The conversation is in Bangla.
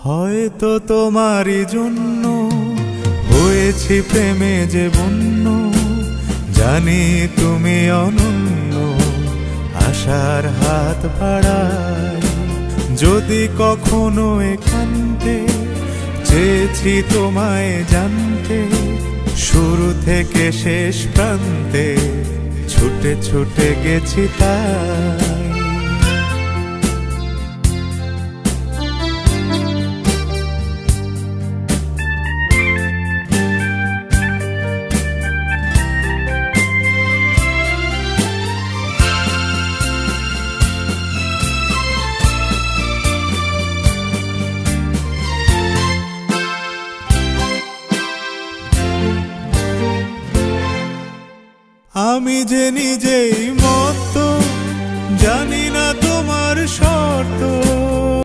হয়তো তোমারই জন্য হয়েছি প্রেমে যে বন্য, জানি তুমি অনন্য, আশার হাত বাড়াই। যদি কখনো একান্তে চেয়েছি তোমায় জানতে, শুরু থেকে শেষ প্রান্তে ছুটে ছুটে গেছি তাই। আমি যে নিজেই মতো, জানি না তোমার শর্ত।